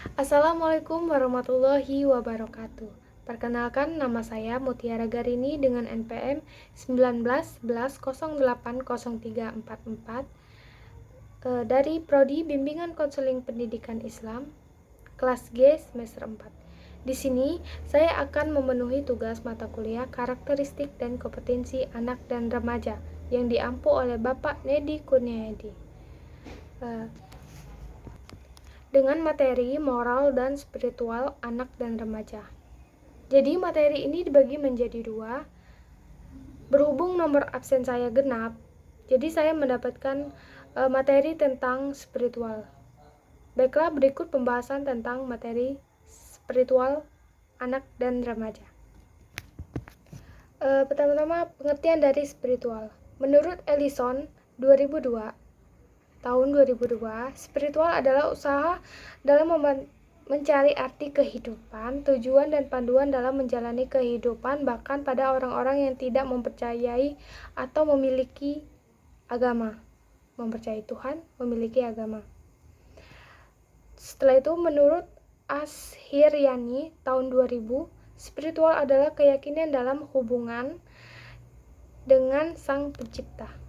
Assalamualaikum warahmatullahi wabarakatuh. Perkenalkan, nama saya Mutiara Garini dengan NPM 1911080344 dari Prodi Bimbingan Konseling Pendidikan Islam, kelas G semester 4. Di sini, saya akan memenuhi tugas mata kuliah karakteristik dan kompetensi anak dan remaja yang diampu oleh Bapak Nedi Kurniadi. Dengan materi moral dan spiritual anak dan remaja. Jadi materi ini dibagi menjadi dua. Berhubung nomor absen saya genap, jadi saya mendapatkan materi tentang spiritual. Baiklah, berikut pembahasan tentang materi spiritual anak dan remaja. Pertama-tama, pengertian dari spiritual. Menurut Ellison 2002, tahun 2002, spiritual adalah usaha dalam mencari arti kehidupan, tujuan dan panduan dalam menjalani kehidupan, bahkan pada orang-orang yang tidak mempercayai atau memiliki agama. Mempercayai Tuhan, memiliki agama. Setelah itu, menurut Ashiryani tahun 2000, spiritual adalah keyakinan dalam hubungan dengan Sang Pencipta.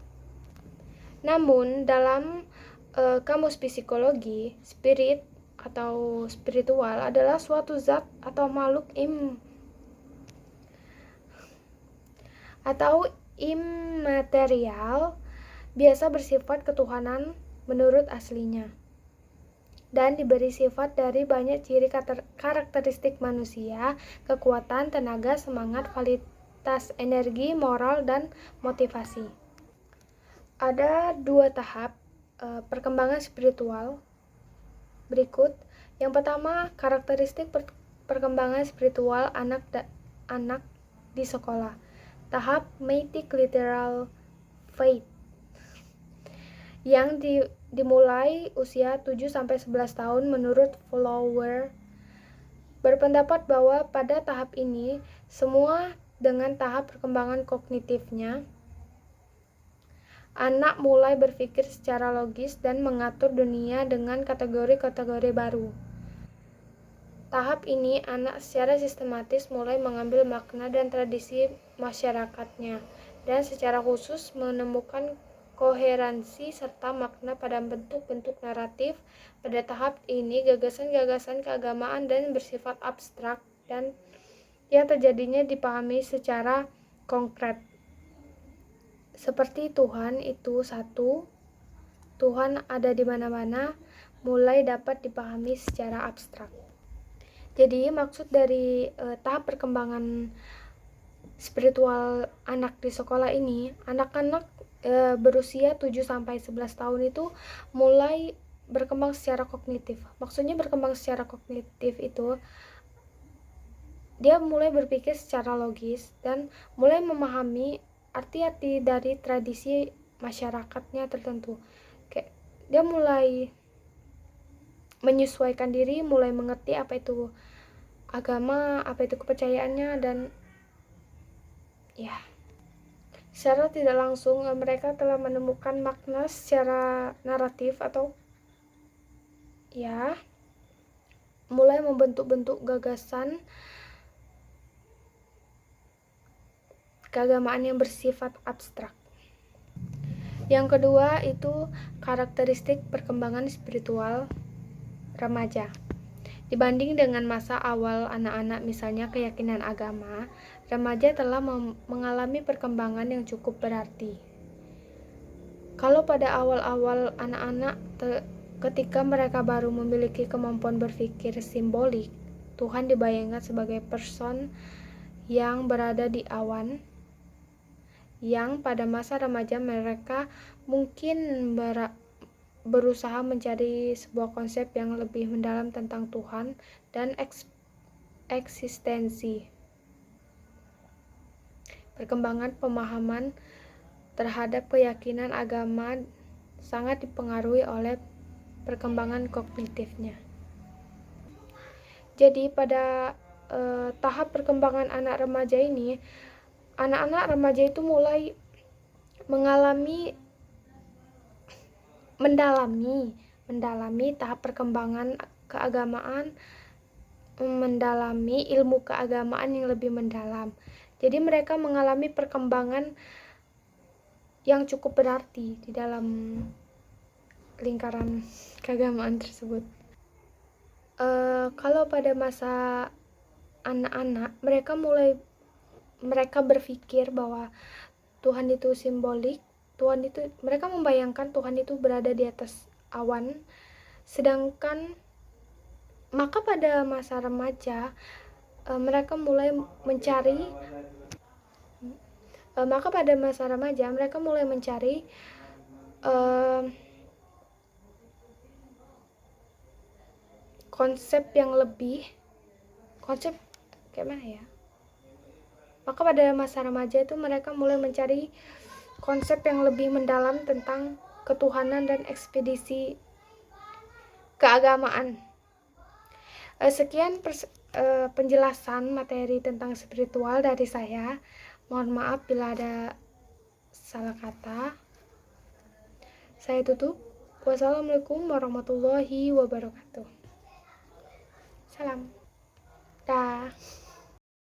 Namun, dalam kamus psikologi, spirit atau spiritual adalah suatu zat atau makhluk atau imaterial, biasa bersifat ketuhanan menurut aslinya, dan diberi sifat dari banyak ciri karakteristik manusia, kekuatan, tenaga, semangat, kualitas energi, moral, dan motivasi. Ada dua tahap perkembangan spiritual berikut. Yang pertama, karakteristik perkembangan spiritual anak di sekolah. Tahap Mythic Literal Faith yang dimulai usia 7-11 tahun. Menurut Flower berpendapat bahwa pada tahap ini semua dengan tahap perkembangan kognitifnya, anak mulai berpikir secara logis dan mengatur dunia dengan kategori-kategori baru. Tahap ini, anak secara sistematis mulai mengambil makna dan tradisi masyarakatnya, dan secara khusus menemukan koherensi serta makna pada bentuk-bentuk naratif. Pada tahap ini, gagasan-gagasan keagamaan dan bersifat abstrak dan yang terjadinya dipahami secara konkret. Seperti Tuhan itu satu, Tuhan ada di mana-mana, mulai dapat dipahami secara abstrak. Jadi maksud dari tahap perkembangan spiritual anak di sekolah ini, anak-anak berusia 7-11 tahun itu mulai berkembang secara kognitif. Maksudnya berkembang secara kognitif itu dia mulai berpikir secara logis dan mulai memahami arti-arti dari tradisi masyarakatnya tertentu. Kayak dia mulai menyesuaikan diri, mulai mengerti apa itu agama, apa itu kepercayaannya, dan ya, secara tidak langsung mereka telah menemukan makna secara naratif atau ya, mulai membentuk-bentuk gagasan keagamaan yang bersifat abstrak. Yang kedua itu karakteristik perkembangan spiritual remaja. Dibanding dengan masa awal anak-anak, misalnya keyakinan agama, remaja telah mengalami perkembangan yang cukup berarti. Kalau pada awal-awal anak-anak ketika mereka baru memiliki kemampuan berpikir simbolik, Tuhan dibayangkan sebagai person yang berada di awan, yang pada masa remaja mereka mungkin berusaha mencari sebuah konsep yang lebih mendalam tentang Tuhan dan eksistensi. Perkembangan pemahaman terhadap keyakinan agama sangat dipengaruhi oleh perkembangan kognitifnya. Jadi pada tahap perkembangan anak remaja ini, anak-anak remaja itu mulai mendalami tahap perkembangan keagamaan, mendalami ilmu keagamaan yang lebih mendalam. Jadi mereka mengalami perkembangan yang cukup berarti di dalam lingkaran keagamaan tersebut. Kalau pada masa anak-anak, mereka berpikir bahwa Tuhan itu simbolik, mereka membayangkan Tuhan itu berada di atas awan. Sedangkan maka pada masa remaja mereka mulai mencari konsep yang lebih mendalam tentang ketuhanan dan ekspedisi keagamaan. Sekian penjelasan materi tentang spiritual dari saya. Mohon maaf bila ada salah kata. Saya tutup. Wassalamualaikum warahmatullahi wabarakatuh. Salam. Dah.